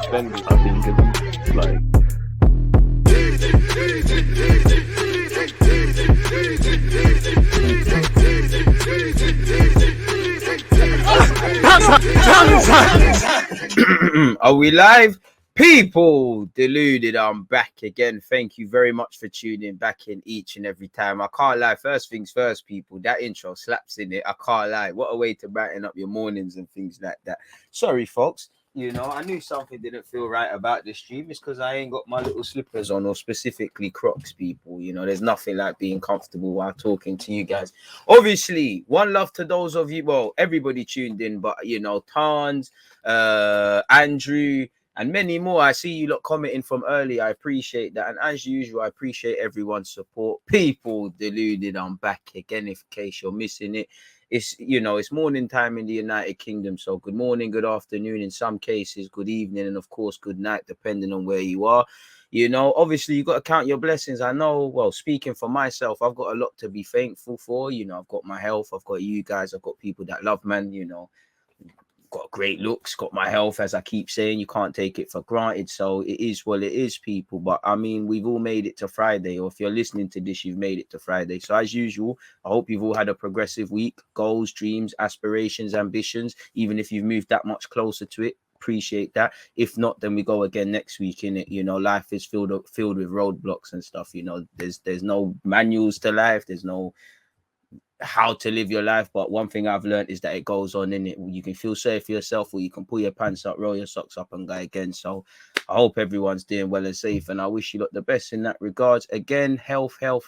suspended. I think it's like. Are we live? People deluded, I'm back again. Thank you very much for tuning back in each and every time. I can't lie, first things first, people, that intro slaps in it. I can't lie. What a way to brighten up your mornings and things like that. Sorry, folks. You know, I knew something didn't feel right about the stream. It's because I ain't got my little slippers on, or specifically Crocs, people. You know, there's nothing like being comfortable while talking to you guys. Obviously, one love to those of you, well, everybody tuned in, but, you know, Tans, Andrew, and many more. I see you lot commenting from early. I appreciate that. And as usual, I appreciate everyone's support. People deluded, I'm back again, in case you're missing it. It's, you know, it's morning time in the United Kingdom. So good morning, good afternoon, in some cases, good evening, and of course, good night, depending on where you are. You know, obviously, you got to count your blessings. I know, well, speaking for myself, I've got a lot to be thankful for. You know, I've got my health, I've got you guys, I've got people that love, man, you know. Got great looks, got my health, as I keep saying. You can't take it for granted. So it is what it is, people. But I mean, we've all made it to Friday, or if you're listening to this, you've made it to Friday. So as usual, I hope you've all had a progressive week. Goals, dreams, aspirations, ambitions. Even if you've moved that much closer to it, appreciate that. If not, then we go again next week. In it, you know, life is filled with roadblocks and stuff. You know, there's no manuals to life. There's no how to live your life, but one thing I've learned is that it goes on in it. You can feel safe for yourself, or you can pull your pants up, roll your socks up, and go again. So I hope everyone's doing well and safe, and I wish you lot the best in that regards. Again, health. You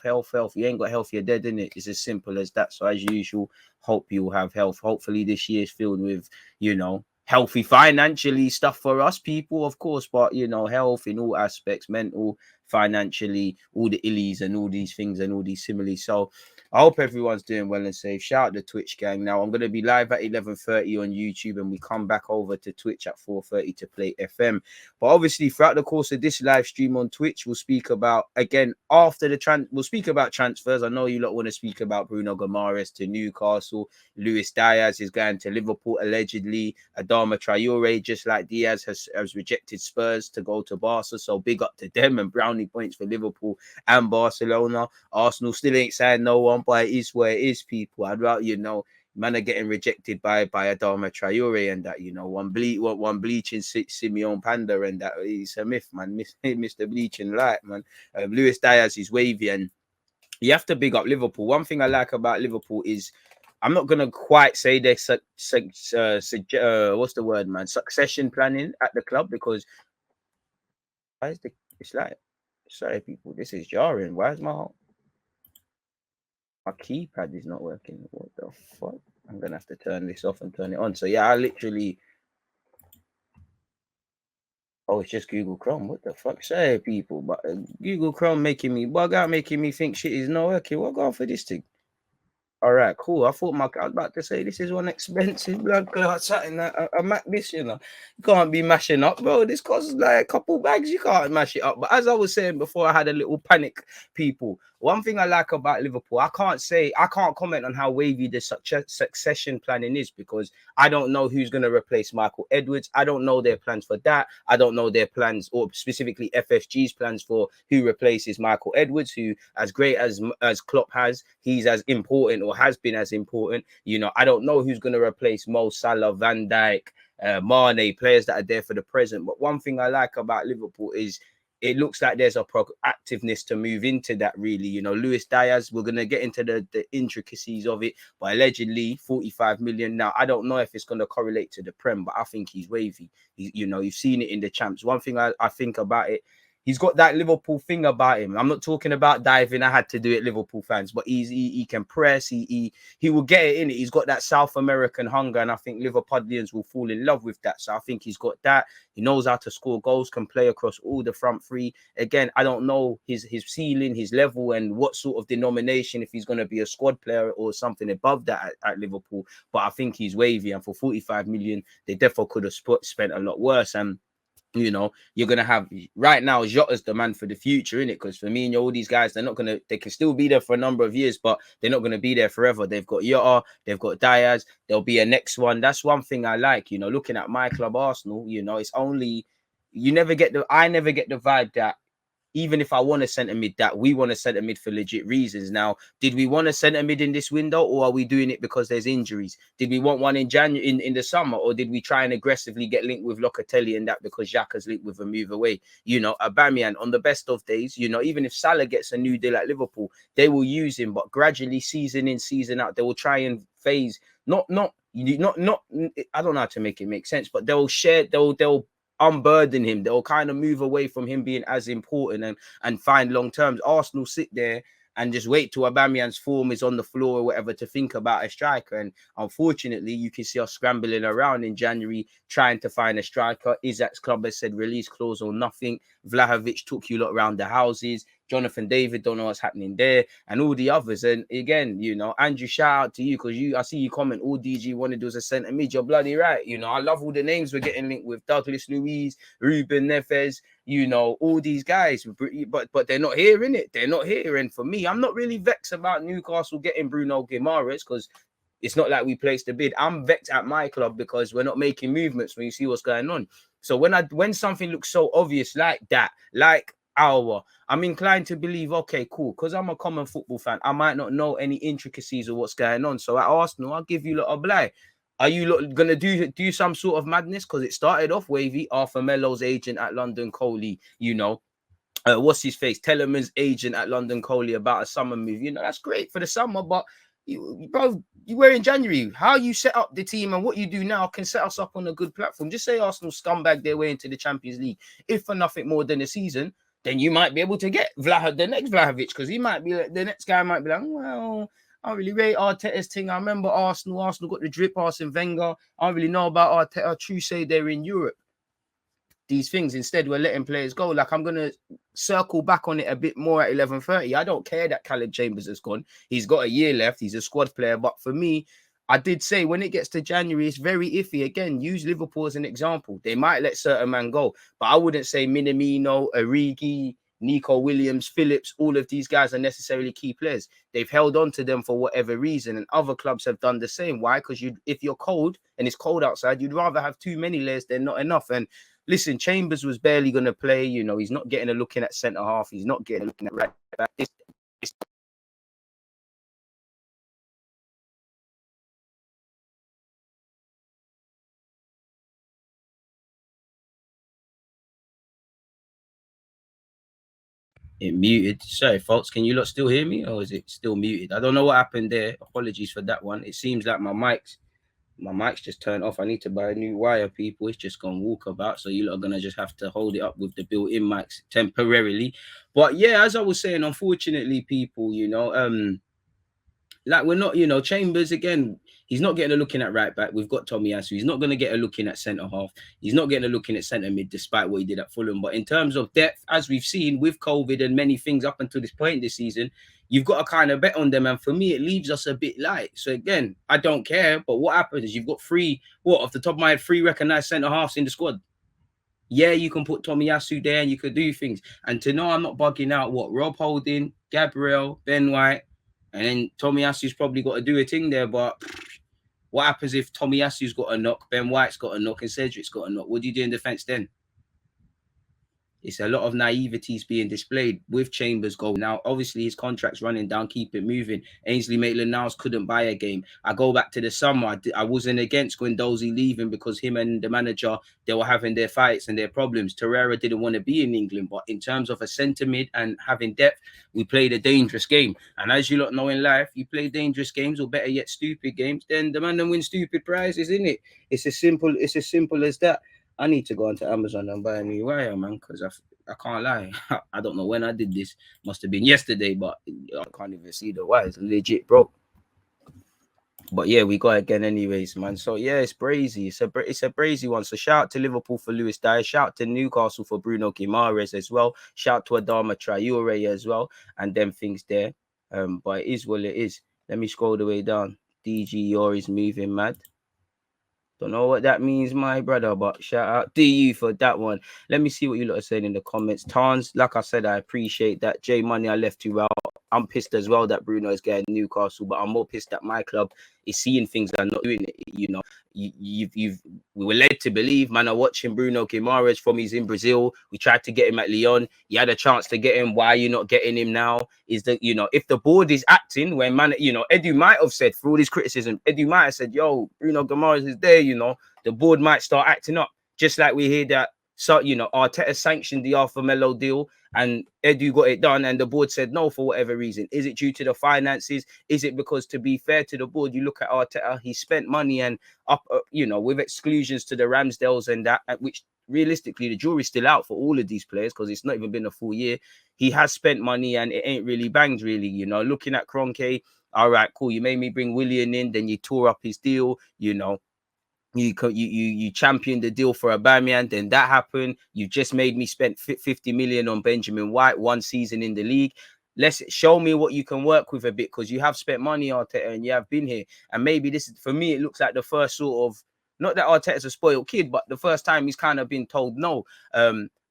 ain't got health, you're dead, in it. It's as simple as that. So as usual, hope you'll have health. Hopefully this year is filled with, you know, healthy financially stuff for us people, of course, but you know, health in all aspects, mental, financially, all the illies and all these things and all these similes. So I hope everyone's doing well and safe. Shout out the Twitch gang. Now I'm going to be live at 11:30 on YouTube, and we come back over to Twitch at 4:30 to play FM. But obviously, throughout the course of this live stream on Twitch, we'll speak about, again, after the we'll speak about transfers. I know you lot want to speak about Bruno Guimaraes to Newcastle. Luis Diaz is going to Liverpool, allegedly. Adama Traore, just like Diaz, has rejected Spurs to go to Barca. So big up to them, and brownie points for Liverpool and Barcelona. Arsenal still ain't signed no one, but it is where it is, people. I'd rather, you know, man are getting rejected by Adama Traore, and that, you know, one bleaching Simeon Panda, and that is a myth, man. Mr. Bleaching Light, man. Luis Diaz is wavy, and you have to big up Liverpool. One thing I like about Liverpool is, I'm not gonna quite say they're what's the word, man? Succession planning at the club, because why is it's like, sorry people, this is jarring. Why is my keypad is not working? What the fuck? I'm gonna have to turn this off and turn it on. So yeah, I literally, oh, it's just Google Chrome. What the fuck? Sorry people, but Google Chrome making me bug out, making me think shit is not working. What going for this thing? All right, cool. I thought I was about to say this is one expensive blood clot, something a Mac this, you know. You can't be mashing up, bro. This costs like a couple bags. You can't mash it up. But as I was saying before, I had a little panic, people. One thing I like about Liverpool, I can't comment on how wavy the succession planning is, because I don't know who's going to replace Michael Edwards. I don't know their plans for that. I don't know their plans, or specifically FFG's plans for who replaces Michael Edwards, who, as great as Klopp has, he's as important, or has been as important. You know, I don't know who's going to replace Mo Salah, Van Dijk, Mane, players that are there for the present. But one thing I like about Liverpool is it looks like there's a proactiveness to move into that, really. You know, Luis Diaz, we're going to get into the intricacies of it, but allegedly 45 million. Now, I don't know if it's going to correlate to the Prem, but I think he's wavy. You know, you've seen it in the champs. One thing I think about it, he's got that Liverpool thing about him. I'm not talking about diving. I had to do it, Liverpool fans, but he can press. He will get it in it. He's got that South American hunger, and I think Liverpudlians will fall in love with that. So I think he's got that. He knows how to score goals, can play across all the front three. Again, I don't know his ceiling, his level, and what sort of denomination, if he's going to be a squad player or something above that at Liverpool. But I think he's wavy, and for 45 million, they definitely could have spent a lot worse. And you know, you're gonna have right now Jota's the man for the future, innit? Because for me and all these guys, they can still be there for a number of years, but they're not gonna be there forever. They've got Jota, they've got Diaz, there'll be a next one. That's one thing I like, you know, looking at my club Arsenal, you know, it's only I never get the vibe that even if I want a centre mid, that we want a centre mid for legit reasons. Now, did we want a centre mid in this window, or are we doing it because there's injuries? Did we want one in January in the summer, or did we try and aggressively get linked with Locatelli and that because Xhaka's linked with a move away? You know, Aubameyang on the best of days, you know, even if Salah gets a new deal at Liverpool, they will use him, but gradually season in, season out, they will try and phase not I don't know how to make it make sense, but they'll unburden him. They'll kind of move away from him being as important and find long terms. Arsenal sit there and just wait till Aubameyang's form is on the floor or whatever to think about a striker. And unfortunately, you can see us scrambling around in January trying to find a striker. Isaac's club has said release clause or nothing. Vlahovic took you lot around the houses. Jonathan David, don't know what's happening there, and all the others. And again, you know, Andrew, shout out to you because I see you comment, all DG wanted was a centre mid. You're bloody right. You know, I love all the names we're getting linked with: Douglas Luiz, Ruben Neves, you know, all these guys. But they're not here, innit? They're not here. And for me, I'm not really vexed about Newcastle getting Bruno Guimaraes because it's not like we placed a bid. I'm vexed at my club because we're not making movements when you see what's going on. So when something looks so obvious like that, like I'm inclined to believe, okay, cool, because I'm a common football fan, I might not know any intricacies of what's going on. So at Arsenal, I'll give you lot a blight. Are you gonna do some sort of madness? Because it started off wavy. Arthur Melo's agent at London Coley, you know, what's his face? Tellerman's agent at London Coley about a summer move. You know, that's great for the summer, but bro, you were in January. How you set up the team and what you do now can set us up on a good platform. Just say Arsenal scumbag their way into the Champions League, if for nothing more than a season, then you might be able to get the next Vlahovic, because he might be like, the next guy might be like, well, I don't really rate Arteta's thing. I remember Arsenal got the drip pass in Wenger. I don't really know about Arteta. True say they're in Europe. These things, instead we're letting players go. Like, I'm gonna circle back on it a bit more at 11:30. I don't care that Caleb Chambers has gone. He's got a year left. He's a squad player. But for me, I did say when it gets to January, it's very iffy. Again, use Liverpool as an example. They might let certain man go, but I wouldn't say Minamino, Origi, Nico Williams, Phillips, all of these guys are necessarily key players. They've held on to them for whatever reason, and other clubs have done the same. Why? Because if you're cold and it's cold outside, you'd rather have too many layers than not enough. And listen, Chambers was barely going to play. You know, he's not getting a look in at centre half. He's not getting a look in at right back. It muted. Sorry, folks. Can you lot still hear me, or is it still muted? I don't know what happened there. Apologies for that one. It seems like my mic's just turned off. I need to buy a new wire, people. It's just gone walkabout. So you lot are gonna just have to hold it up with the built-in mics temporarily. But yeah, as I was saying, unfortunately, people, you know, like we're not, you know, Chambers again. He's not getting a look in at right back. We've got Tomiyasu. He's not going to get a look in at centre half. He's not getting a look in at centre mid, despite what he did at Fulham. But in terms of depth, as we've seen with COVID and many things up until this point this season, you've got to kind of bet on them. And for me, it leaves us a bit light. So again, I don't care. But what happens is you've got off the top of my head, 3 recognised centre halves in the squad. Yeah, you can put Tomiyasu there and you could do things. And to know I'm not bugging out, Rob Holding, Gabriel, Ben White, and then Tomiyasu's probably got to do a thing there. But what happens if Tomiyasu's got a knock, Ben White's got a knock, and Cedric's got a knock? What do you do in defence then? It's a lot of naiveties being displayed with Chambers goal. Now, obviously, his contract's running down. Keep it moving. Ainsley Maitland-Niles couldn't buy a game. I go back to the summer. I wasn't against Guendouzi leaving because him and the manager, they were having their fights and their problems. Torreira didn't want to be in England. But in terms of a centre mid and having depth, we played a dangerous game. And as you lot know in life, you play dangerous games, or better yet, stupid games, then the man that wins stupid prizes, isn't it? It's as simple as that. I need to go onto Amazon and buy a new wire, man, because I can't lie. I don't know when I did this. Must have been yesterday, but I can't even see the wire. It's legit broke. But yeah, we got it again anyways, man. So yeah, it's brazy. It's a brazy one. So shout out to Liverpool for Lewis Dyer. Shout out to Newcastle for Bruno Guimaraes as well. Shout out to Adama Traore as well. And them things there. But it is what it is. Let me scroll the way down. DG Yori's moving mad. Don't know what that means, my brother, but shout out to you for that one. Let me see what you lot are saying in the comments. Tons, like I said, I appreciate that. J Money, I left you out. I'm pissed as well that Bruno is getting Newcastle, but I'm more pissed that my club is seeing things and not doing it. You know, we were led to believe, man, are watching Bruno Guimaraes from he's in Brazil. We tried to get him at Lyon. You had a chance to get him. Why are you not getting him now? Is that, you know, if the board is acting when, man, you know, Edu might have said, for all this criticism, Edu might have said, yo, Bruno Guimaraes is there, you know, the board might start acting up. Just like we hear that, so, you know, Arteta sanctioned the Alpha Melo deal and Edu got it done and the board said no for whatever reason. Is it due to the finances? Is it because, to be fair to the board, you look at Arteta, he spent money and up, you know, with exclusions to the Ramsdales and that, which realistically the jury's still out for all of these players because it's not even been a full year. He has spent money and it ain't really banged, really. You know, looking at Kroenke, all right, cool. You made me bring Willian in, then you tore up his deal, you know. You championed the deal for Aubameyang, then that happened. You just made me spend 50 million on Benjamin White, one season in the league. Let's show me what you can work with a bit, because you have spent money, Arteta, and you have been here. And maybe this is, for me, it looks like the first sort of, not that Arteta's a spoiled kid, but the first time he's kind of been told no.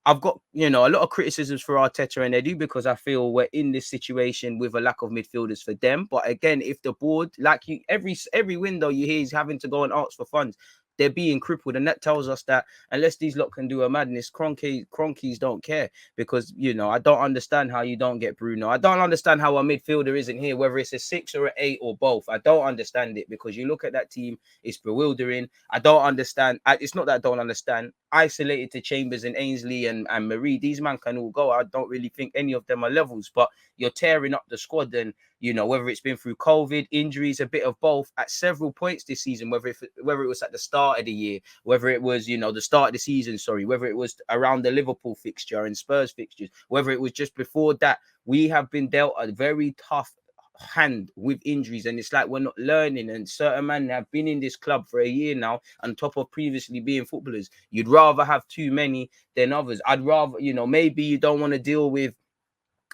I've got, you know, a lot of criticisms for Arteta and Edu because I feel we're in this situation with a lack of midfielders for them. But again, if the board, like you, every window you hear is having to go and ask for funds, they're being crippled, and that tells us that unless these lot can do a madness, Cronkies don't care. Because, you know, I don't understand how you don't get Bruno. I don't understand how a midfielder isn't here, whether it's a 6 or an 8 or both. I don't understand it, because you look at that team, it's bewildering. I don't understand. It's not that I don't understand. Isolated to Chambers and Ainsley and Marie, these men can all go. I don't really think any of them are levels, but you're tearing up the squad. And, you know, whether it's been through COVID, injuries, a bit of both at several points this season, whether it was at the start of the year, whether it was, you know, the start of the season, whether it was around the Liverpool fixture and Spurs fixtures, whether it was just before that, we have been dealt a very tough hand with injuries, and it's like we're not learning. And certain men have been in this club for a year now, on top of previously being footballers. You'd rather have too many than others. I'd rather, you know, maybe you don't want to deal with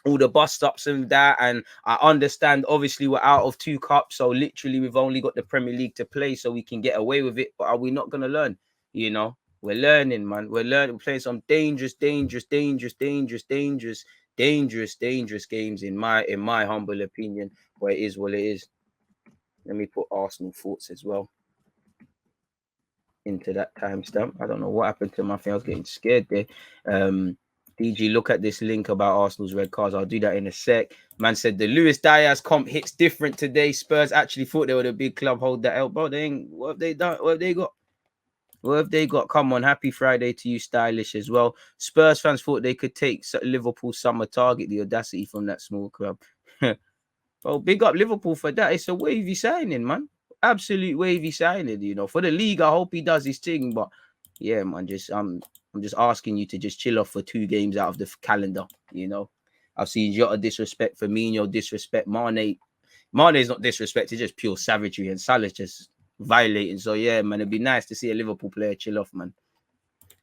all the bust ups and that, and I understand obviously we're out of 2 cups, so literally we've only got the Premier League to play, so we can get away with it. But are we not going to learn? You know, we're learning, man. We're learning. We're playing some dangerous games in my humble opinion. But it is what it is. Let me put Arsenal thoughts as well into that timestamp. I don't know what happened to my thing. I was getting scared there. DG, look at this link about Arsenal's red cards. I'll do that in a sec. Man said the Luis Diaz comp hits different today. Spurs actually thought they were the big club. Hold that elbow. They ain't. What have they done? What have they got? What have they got? Come on. Happy Friday to you, Stylish, as well. Spurs fans thought they could take Liverpool summer target. The audacity from that small club. Well, big up Liverpool for that. It's a wavy signing, man. Absolute wavy signing, you know. For the league, I hope he does his thing. But yeah, man, I'm just asking you to just chill off for 2 games out of the calendar, you know. I've seen Jota disrespect, Firmino disrespect, Mane. Mane's not disrespect, it's just pure savagery, and Salah's just violating. So yeah, man, it'd be nice to see a Liverpool player chill off, man.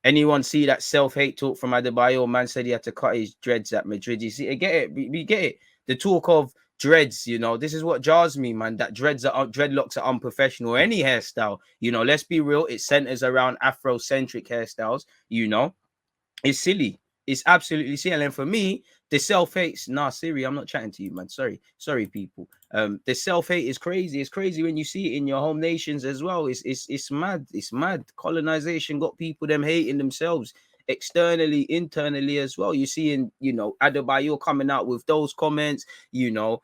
Anyone see that self-hate talk from Adebayo? Man said he had to cut his dreads at Madrid. You see, I get it. We get it. The talk of dreads, you know, this is what jars me, man. That dreadlocks are unprofessional. Any hairstyle, you know, let's be real. It centers around Afrocentric hairstyles, you know. It's silly. It's absolutely silly. And for me, the self-hate, Siri, I'm not chatting to you, man. Sorry, people. The self-hate is crazy. It's crazy when you see it in your home nations as well. It's mad. It's mad. Colonization got people them hating themselves externally, internally as well. You see, in, you know, Adebayo coming out with those comments, you know,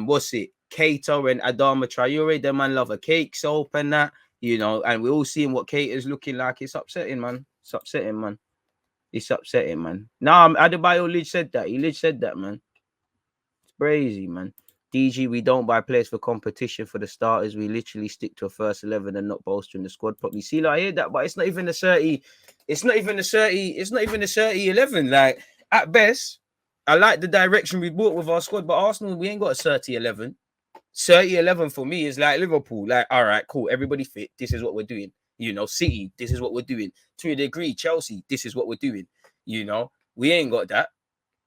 what's it? Keita and Adama Traore, the man love a cake soap and that, you know, and we're all seeing what Keita's looking like. It's upsetting, man. It's upsetting, man. It's upsetting, man. Nah, Adebayo Lidge said that. He said that, man. It's crazy, man. DG, we don't buy players for competition for the starters. We literally stick to a first 11 and not bolstering the squad properly. See, like, I hear that, but it's not even a 30. It's not even a 30. It's not even a 30-11. Like, at best, I like the direction we brought with our squad, but Arsenal, we ain't got a 30-11. 30-11 for me is like Liverpool. Like, all right, cool. Everybody fit. This is what we're doing. You know, City, this is what we're doing. To a degree, Chelsea, this is what we're doing. You know, we ain't got that.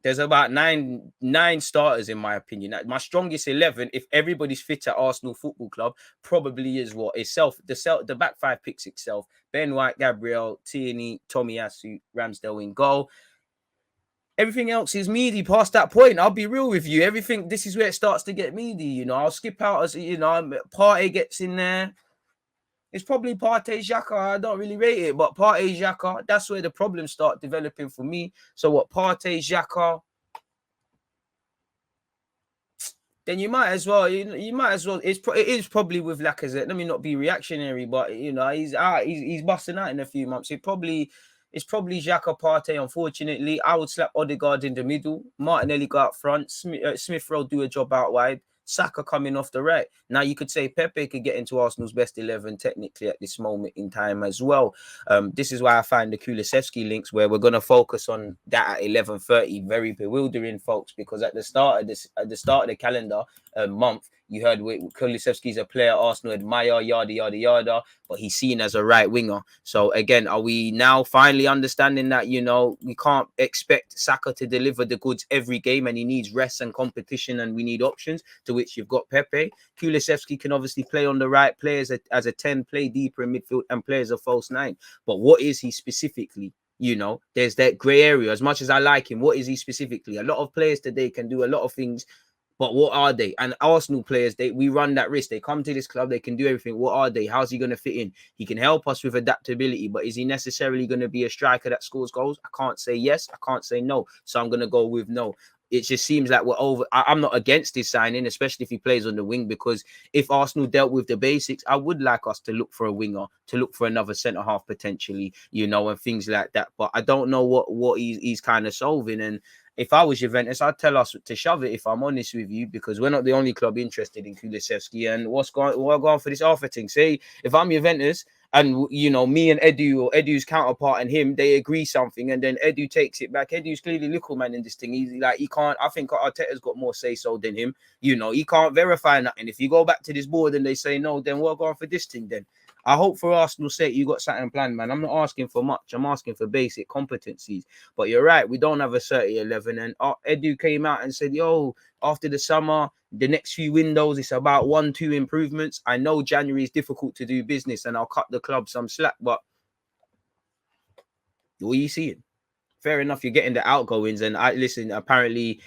There's about nine starters, in my opinion. My strongest 11, if everybody's fit at Arsenal Football Club, probably is what? The back 5 picks itself. Ben White, Gabriel, Tierney, Tomiyasu, Ramsdale in goal. everything else is meaty past that point. I'll be real with you. This is where it starts to get meaty. You know, I'll skip out as, you know, Partey gets in there. It's probably Partey Xhaka. I don't really rate it, but Partey Xhaka, that's where the problems start developing for me. So what, Partey Xhaka, then you might as well. You might as well. It is probably with Lacazette. Let me not be reactionary, but you know he's out. He's busting out in a few months. It's probably Xhaka, Partey. Unfortunately, I would slap Odegaard in the middle. Martinelli go out front. Smith Rowe do a job out wide. Saka coming off the right. Now you could say Pepe could get into Arsenal's best 11 technically at this moment in time as well. This is why I find the Kulusevski links where we're going to focus on that at 11:30 very bewildering, folks, because at the start of the calendar month, you heard Kulusevski's a player Arsenal admire, yada yada yada, but he's seen as a right winger. So again, are we now finally understanding that, you know, we can't expect Saka to deliver the goods every game and he needs rest and competition and we need options, to which you've got Pepe. Kulusevski can obviously play on the right, play as a 10, play deeper in midfield and play as a false 9. But what is he specifically? You know, there's that grey area. As much as I like him, what is he specifically? A lot of players today can do a lot of things, but what are they? And Arsenal players, we run that risk. They come to this club, they can do everything. What are they? How's he going to fit in? He can help us with adaptability, but is he necessarily going to be a striker that scores goals? I can't say yes, I can't say no. So I'm going to go with no. It just seems like we're over. I'm not against his signing, especially if he plays on the wing, because if Arsenal dealt with the basics, I would like us to look for a winger, to look for another centre half potentially, you know, and things like that. But I don't know what he's kind of solving. And if I was Juventus, I'd tell us to shove it, if I'm honest with you, because we're not the only club interested in Kulusevski. And we're going for this offer thing. Say, if I'm Juventus, and, you know, me and Edu or Edu's counterpart and him, they agree something, and then Edu takes it back. Edu's clearly little man in this thing. He's like, he can't. I think Arteta's got more say so than him. You know, he can't verify nothing. If you go back to this board and they say no, then we're going for this thing. Then I hope for Arsenal's sake you got something planned, man. I'm not asking for much. I'm asking for basic competencies. But you're right, we don't have a 30-11. And Edu came out and said, yo, after the summer, the next few windows, it's about 1-2 improvements. I know January is difficult to do business and I'll cut the club some slack, but what are you seeing? Fair enough, you're getting the outgoings. And listen, apparently,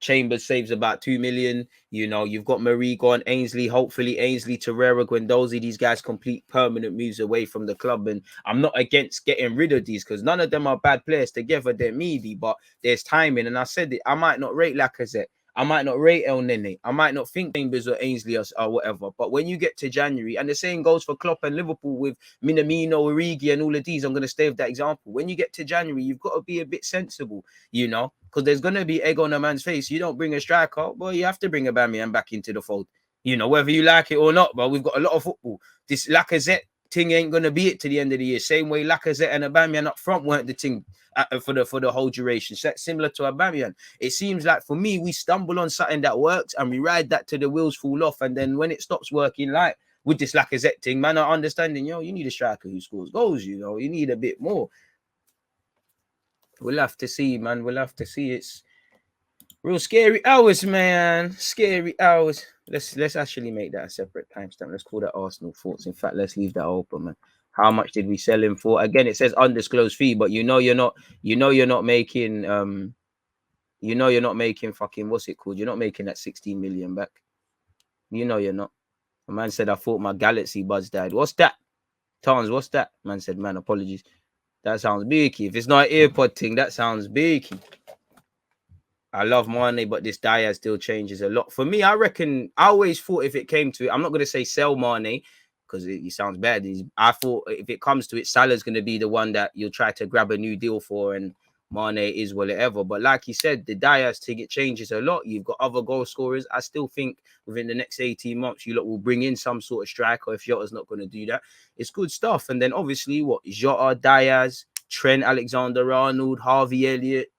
Chambers saves about 2 million. You know, you've got Marie gone, Ainsley, hopefully Ainsley, Torreira, Guendouzi, these guys complete permanent moves away from the club. And I'm not against getting rid of these because none of them are bad players together. They're meaty, but there's timing. And I said it, I might not rate Lacazette. I might not rate El Nene. I might not think Chambers or Ainsley or whatever. But when you get to January, and the same goes for Klopp and Liverpool with Minamino, Origi, and all of these, I'm going to stay with that example. When you get to January, you've got to be a bit sensible, you know, because there's going to be egg on a man's face. You don't bring a striker, well, you have to bring a Aubameyang back into the fold, you know, whether you like it or not. But we've got a lot of football. This Lacazette thing ain't going to be it to the end of the year. Same way Lacazette and Aubameyang up front weren't the thing for the whole duration. Similar to Aubameyang. It seems like for me, we stumble on something that works and we ride that till the wheels fall off. And then when it stops working, like with this Lacazette thing, man, are understanding, you need a striker who scores goals, you know, you need a bit more. We'll have to see, man. We'll have to see. It's real scary hours, man. Scary hours. Let's actually make that a separate timestamp. Let's call that Arsenal thoughts. In fact, let's leave that open, man. How much did we sell him for? Again, it says undisclosed fee, but you're not making you're not making fucking, what's it called? You're not making that 16 million back. You know you're not. A man said, I thought my Galaxy buds died. What's that? Tons, what's that? Man said, man, apologies. That sounds beaky. If it's not an earpod thing, that sounds beaky. I love Mane, but this Diaz still changes a lot. For me, I reckon, I always thought if it came to it, I'm not going to say sell Mane, because it sounds bad. I thought if it comes to it, Salah's going to be the one that you'll try to grab a new deal for, and Mane is whatever. But like he said, the Diaz ticket changes a lot. You've got other goal scorers. I still think within the next 18 months, you lot will bring in some sort of striker if Jota's not going to do that. It's good stuff. And then obviously, Jota, Diaz, Trent Alexander-Arnold, Harvey Elliott,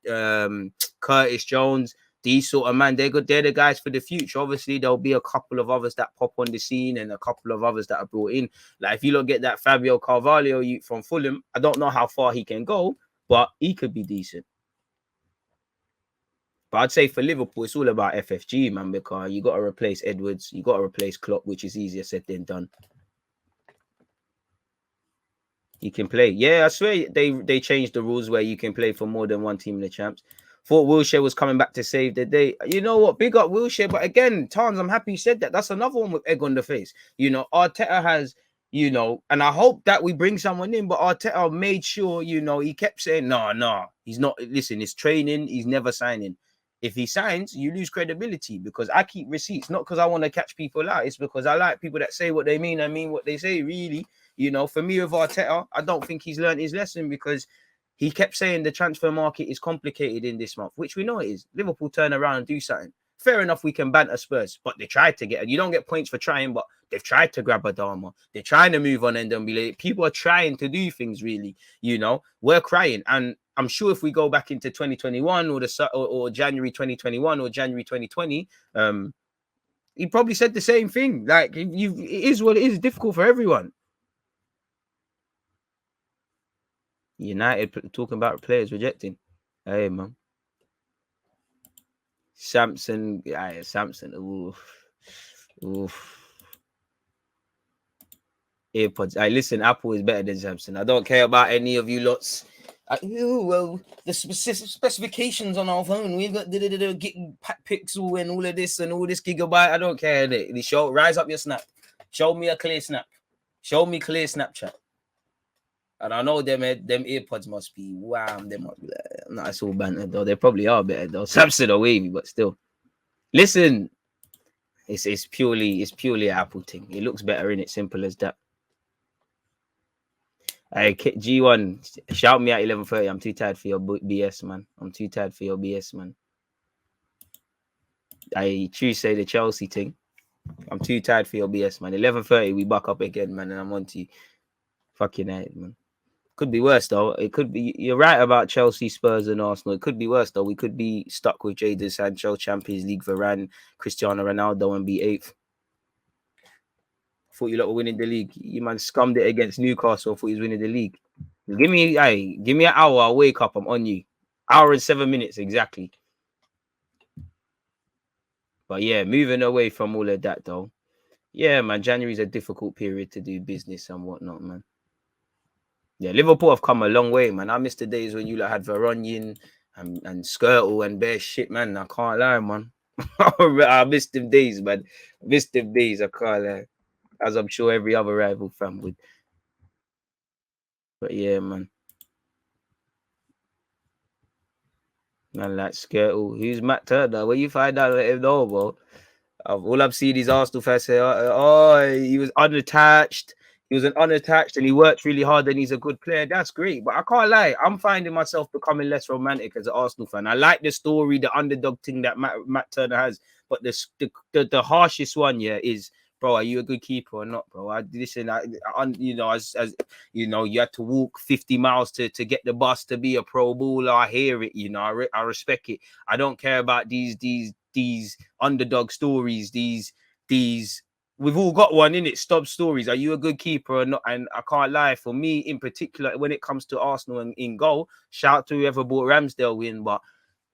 Curtis Jones, these sort of man, they're good. They're the guys for the future. Obviously, there'll be a couple of others that pop on the scene and a couple of others that are brought in. Like if you look at that Fabio Carvalho from Fulham, I don't know how far he can go, but he could be decent. But I'd say for Liverpool, it's all about FFG, man, because you got to replace Edwards, you got to replace Klopp, which is easier said than done. You can play. Yeah, I swear they changed the rules where you can play for more than one team in the champs. Thought Wilshere was coming back to save the day. You know what? Big up Wilshere. But again, Tans, I'm happy you said that. That's another one with egg on the face. You know, Arteta has, you know, and I hope that we bring someone in, but Arteta made sure, you know, he kept saying, no, he's not. Listen, it's training. He's never signing. If he signs, you lose credibility because I keep receipts, not because I want to catch people out. It's because I like people that say what they mean and mean what they say, really. You know, for me with Arteta, I don't think he's learned his lesson because he kept saying the transfer market is complicated in this month, which we know it is. Liverpool turn around and do something. Fair enough, we can banter Spurs, but they tried to get it. You don't get points for trying, but they've tried to grab Adama. They're trying to move on and then be like, people are trying to do things, really. You know, we're crying. And I'm sure if we go back into 2021 or January 2021 or January 2020, he probably said the same thing. Like, it is what it is, difficult for everyone. United talking about players rejecting. Hey, man. Samson. Yeah, Samson. Oof. AirPods. Listen, Apple is better than Samsung. I don't care about any of you lots. Well, the specifications on our phone, we've got pixel and all of this and all this gigabyte. I don't care. The show, rise up your snap. Show me a clear snap. Show me clear Snapchat. And I know them AirPods must be wow. They must be not so banter though. They probably are better though. Samsung are wavy, but still. Listen, it's purely an Apple thing. It looks better in it. Simple as that. Hey, G1, shout me at 11:30. I'm too tired for your BS, man. I choose say the Chelsea thing. I'm too tired for your BS, man. 11:30, we back up again, man, and I'm on to you. Fucking hate, man. Could be worse though. It could be. You're right about Chelsea, Spurs, and Arsenal. It could be worse though. We could be stuck with Jadon Sancho, Champions League, Varane, Cristiano Ronaldo, and be 8th. Thought you lot were winning the league. You man scummed it against Newcastle. Thought he was winning the league. Give me an hour. I'll wake up. I'm on you. Hour and 7 minutes exactly. But yeah, moving away from all of that though. Yeah, man. January's a difficult period to do business and whatnot, man. Yeah, Liverpool have come a long way, man. I miss the days when you like had Varane and Skirtle and bare shit, man. I can't lie, man. I miss them days, man. I can't lie. As I'm sure every other rival fan would. But yeah, man. Man, like Skirtle. Who's Matt Turner? Where you find out, let him know, bro. All I've seen is Arsenal fans say, he was unattached. He was unattached and he worked really hard and he's a good player. That's great. But I can't lie. I'm finding myself becoming less romantic as an Arsenal fan. I like the story, the underdog thing that Matt Turner has. But the harshest one, yeah, is, bro, are you a good keeper or not, bro? You know, as you know, you had to walk 50 miles to get the bus to be a pro bowler. I hear it, you know, I respect it. I don't care about these underdog stories, these we've all got one in it. Stop stories. Are you a good keeper or not? And I can't lie, for me in particular, when it comes to Arsenal and in goal, shout out to whoever bought Ramsdale in, but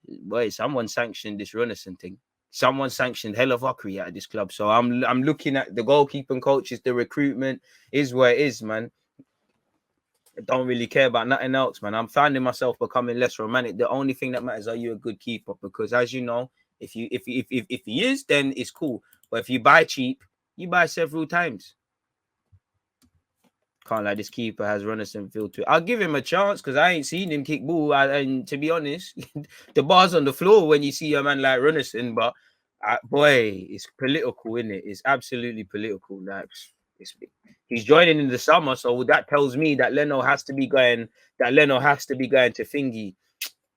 boy, someone sanctioned this Runnison thing. Someone sanctioned hell of fuckery at this club. So I'm looking at the goalkeeping coaches, the recruitment is where it is, man. I don't really care about nothing else, man. I'm finding myself becoming less romantic. The only thing that matters, are you a good keeper? Because as you know, if he is, then it's cool. But if you buy cheap, you buy several times. Can't like this keeper has Runnison feel to it. I'll give him a chance because I ain't seen him kick ball. And to be honest, the bar's on the floor when you see a man like Runnison. But boy, it's political, isn't it? It's absolutely political. Like he's joining in the summer, so that tells me that Leno has to be going. That Leno has to be going to Thingy.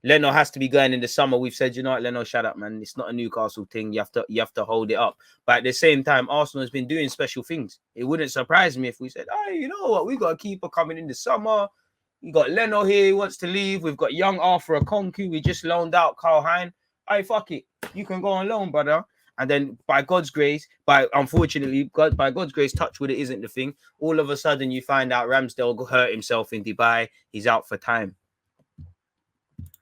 Leno has to be going in the summer. We've said, you know what, Leno, shut up, man. It's not a Newcastle thing. You have to hold it up. But at the same time, Arsenal has been doing special things. It wouldn't surprise me if we said, oh, you know what, we got a keeper coming in the summer. We got Leno here, he wants to leave. We've got young Arthur Akonku. We just loaned out Carl Hein. Hey, fuck it. You can go on loan, brother. And then by God's grace, by God's grace, touch wood, it isn't the thing. All of a sudden, you find out Ramsdale hurt himself in Dubai. He's out for time.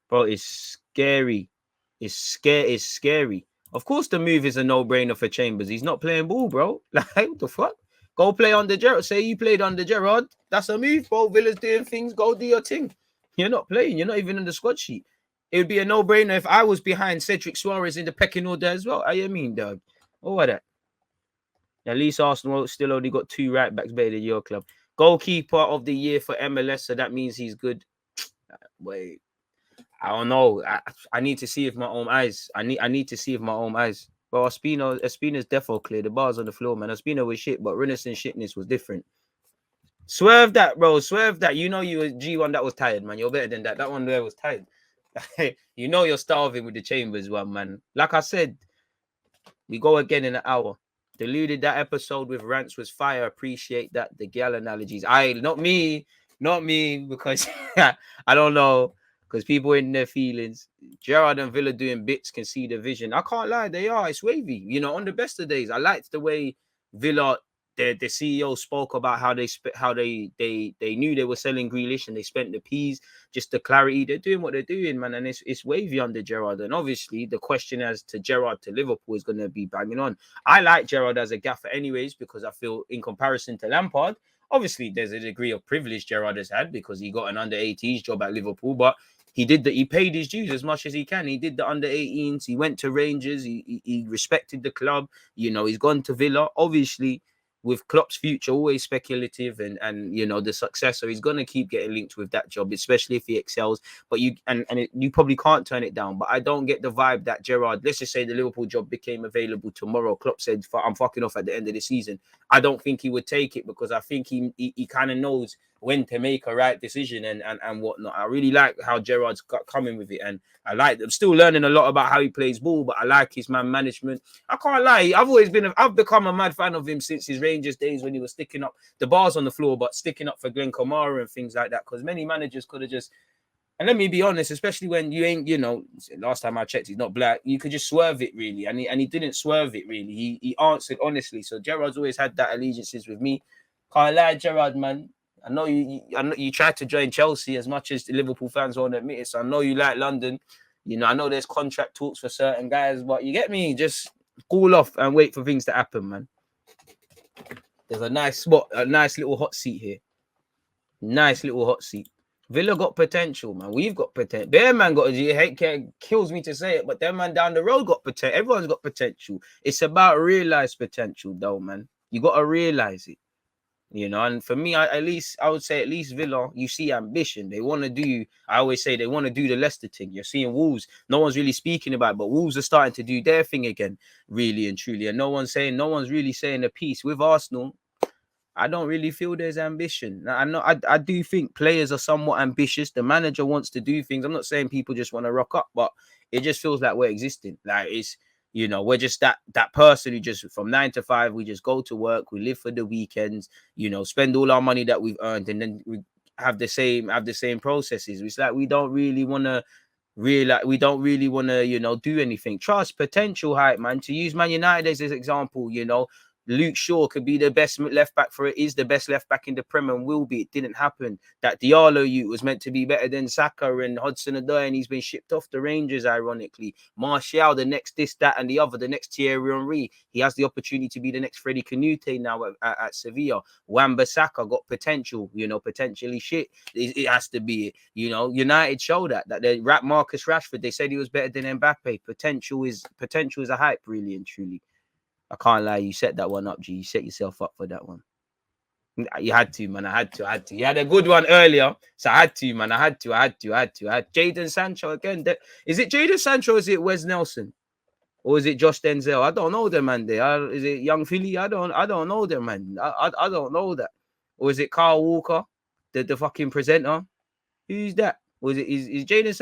Bro, it's scary. It's scary. Of course, the move is a no-brainer for Chambers. He's not playing ball, bro. Like, what the fuck? Go play under Gerrard. Say you played under Gerrard. That's a move, bro. Villa's doing things. Go do your thing. You're not playing. You're not even in the squad sheet. It would be a no-brainer if I was behind Cedric Suarez in the pecking order as well. I mean, dog. What that? At least Arsenal still only got 2 right backs better than your club. Goalkeeper of the year for MLS, so that means he's good. Wait, I don't know. I need to see with my own eyes. I need to see with my own eyes. But Espina's defo clear. The bar's on the floor, man. Espina was shit, but Renaissance shitness was different. Swerve that, bro. Swerve that. You know you was G1 that was tired, man. You're better than that. That one there was tired. You know you're starving with the Chambers one, man. Like I said, we go again in an hour. Deluded that episode with rants was fire. Appreciate that. The gal analogies. Not me, because I don't know. Because people in their feelings. Gerrard and Villa doing bits can see the vision. I can't lie, they are. It's wavy. You know, on the best of days, I liked the way Villa, the CEO spoke about how they knew they were selling Grealish and they spent the P's. Just the clarity, they're doing what they're doing, man, and it's wavy under Gerrard. And obviously, the question as to Gerrard to Liverpool is going to be banging on. I like Gerrard as a gaffer, anyways, because I feel in comparison to Lampard, obviously there's a degree of privilege Gerrard has had because he got an under 18s job at Liverpool, but he paid his dues as much as he can. He did the under 18s. He went to Rangers. He respected the club. You know, he's gone to Villa. Obviously, with Klopp's future always speculative and you know the successor, he's gonna keep getting linked with that job, especially if he excels. But you probably can't turn it down. But I don't get the vibe that Gerrard, let's just say the Liverpool job became available tomorrow. Klopp said, "I'm fucking off at the end of the season." I don't think he would take it because I think he kind of knows when to make a right decision and whatnot. I really like how Gerrard's coming with it, and I'm still learning a lot about how he plays ball, but I like his man management. I can't lie, I've become a mad fan of him since his Rangers days when he was sticking up the bars on the floor, but sticking up for Glenn Kamara and things like that. Because many managers could have just, and let me be honest, especially when you ain't, you know, last time I checked, he's not black. You could just swerve it really, and he didn't swerve it really. He answered honestly. So Gerrard's always had that allegiances with me. Can't lie, Gerrard, man. I know you tried to join Chelsea as much as the Liverpool fans won't admit it. So I know you like London. You know, I know there's contract talks for certain guys, but you get me. Just cool off and wait for things to happen, man. There's a nice spot, a nice little hot seat here. Nice little hot seat. Villa got potential, man. We've got potential. Their man got kills me to say it, but their man down the road got potential. Everyone's got potential. It's about realized potential, though, man. You got to realize it. You know, and for me, I would say at least Villa, you see ambition. They want to do, I always say they want to do the Leicester thing. You're seeing Wolves. No one's really speaking about it, but Wolves are starting to do their thing again, really and truly. And no one's really saying a piece. With Arsenal, I don't really feel there's ambition. I do think players are somewhat ambitious. The manager wants to do things. I'm not saying people just want to rock up, but it just feels like we're existing. Like it's, you know, we're just that person who just from 9 to 5, we just go to work, we live for the weekends, you know, spend all our money that we've earned, and then we have the same processes. It's like we don't really want to, you know, do anything. Trust, potential, hype, man. To use Man United as an example, you know, Luke Shaw could be the best left back for it, is the best left back in the Premier and will be. It didn't happen. That Diallo youth was meant to be better than Saka and Hudson-Odoi, and he's been shipped off the Rangers, ironically. Martial, the next this, that, and the other, the next Thierry Henry. He has the opportunity to be the next Freddie Canute now at Sevilla. Wan-Bissaka got potential, you know, potentially shit. It has to be, you know, United show that they rap Marcus Rashford. They said he was better than Mbappe. Potential is a hype, really and truly. I can't lie, you set that one up, G. You set yourself up for that one. You had to, man. I had to. You had a good one earlier, so I had to, man. I had to. Jadon Sancho again. Is it Jadon Sancho or is it Wes Nelson? Or is it Josh Denzel? I don't know them, man. Is it Young Philly? I don't know them, man. I don't know that. Or is it Carl Walker, the fucking presenter? Who's that? Or is Jadon